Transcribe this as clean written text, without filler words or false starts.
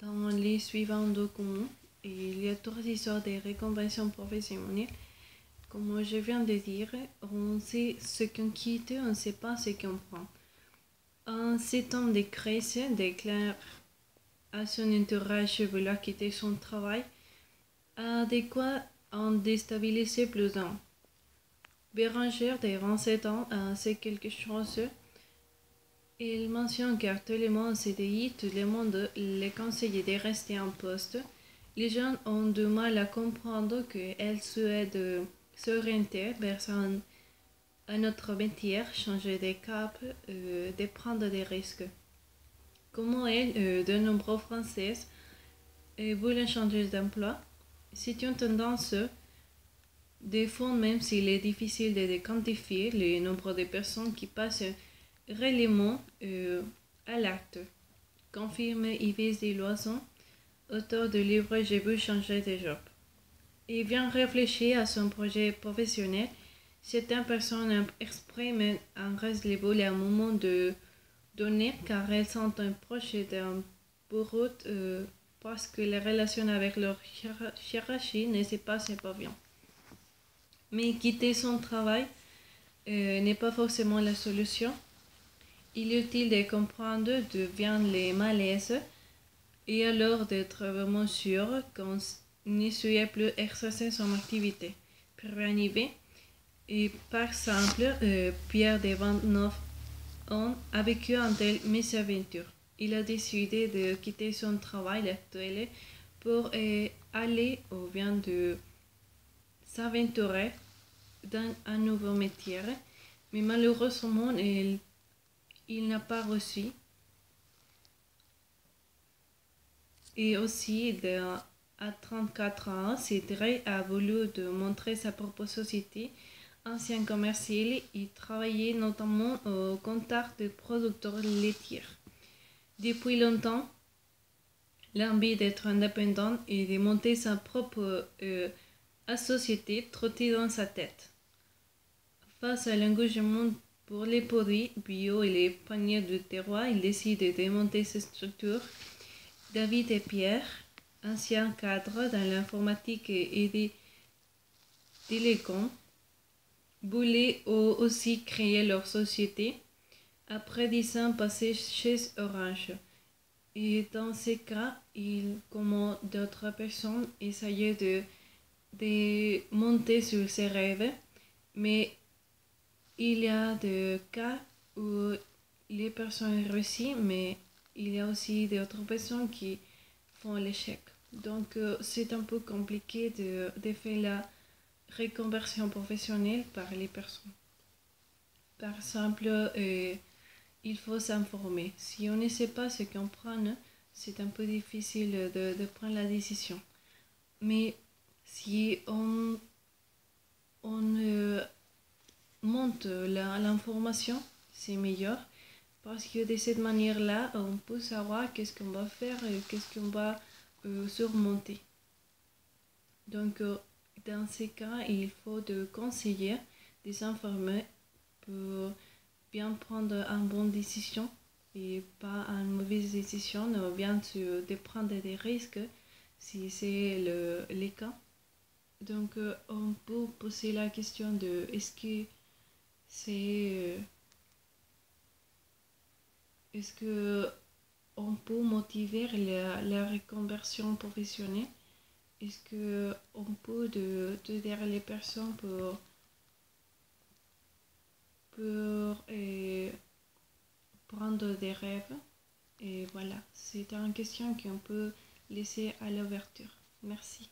dans les suivants documents. Et il y a trois histoires de reconversion professionnelle. Comme je viens de dire, on sait ce qu'on quitte, on ne sait pas ce qu'on prend. En ces temps de crise, déclare à son entourage vouloir quitter son travail, a de quoi en déstabiliser plus d'un. Bérangère, de 27 ans, sait quelque chose. Il mentionne qu'actuellement en CDI, tout le monde les conseille de rester en poste. Les gens ont du mal à comprendre qu'elles souhaitent s'orienter vers un autre métier, changer de cap, de prendre des risques. Comment elle, de nombreux Français veulent changer d'emploi. C'est une tendance. Des fois, même s'il est difficile de quantifier le nombre de personnes qui passent réellement à l'acte, confirme Yves Desloison, auteur du livre J'ai voulu changer de job. Il vient réfléchir à son projet professionnel. Certaines personnes expriment un respect à un moment de donné car elles sont un projet d'un bourreau parce que les relations avec leur hiérarchie ne se passent pas bien. Mais quitter son travail n'est pas forcément la solution. Il est utile de comprendre d'où viennent les malaises et alors d'être vraiment sûr qu'on ne souhaite plus exercer son activité. Pour arriver, et par exemple, Pierre de 29 ans a vécu une telle mésaventure. Il a décidé de quitter son travail actuel pour aller ou bien de s'aventurer dans un nouveau métier, mais malheureusement, il n'a pas reçu. Et aussi, à 34 ans, Cédric a voulu de montrer sa propre société. Ancien commercial, il travaillait notamment au contact de producteurs laitiers. Depuis longtemps, l'envie d'être indépendant et de monter sa propre société trottait dans sa tête. Face à l'engagement pour les produits bio et les paniers de terroir, il décide de démonter cette structure. David et Pierre, anciens cadres dans l'informatique et des télécoms, voulaient aussi créer leur société après 10 ans passés chez Orange. Et dans ces cas, ils, comme d'autres personnes, essayaient de monter sur ces rêves, mais il y a des cas où les personnes réussissent, mais il y a aussi d'autres personnes qui font l'échec. Donc, c'est un peu compliqué de faire la reconversion professionnelle par les personnes. Par exemple, il faut s'informer. Si on ne sait pas ce qu'on prend, c'est un peu difficile de prendre la décision. Mais si on monte l'information, c'est meilleur parce que de cette manière-là, on peut savoir qu'est-ce qu'on va faire et qu'est-ce qu'on va surmonter. Donc, dans ces cas, il faut de conseiller, des informer pour bien prendre une bonne décision et pas une mauvaise décision, ou bien de prendre des risques si c'est le cas. Donc, on peut poser la question de est-ce que c'est est-ce que on peut motiver la reconversion professionnelle? Est-ce que on peut aider les personnes pour prendre des rêves? Et voilà, c'est une question qu'on peut laisser à l'ouverture. Merci.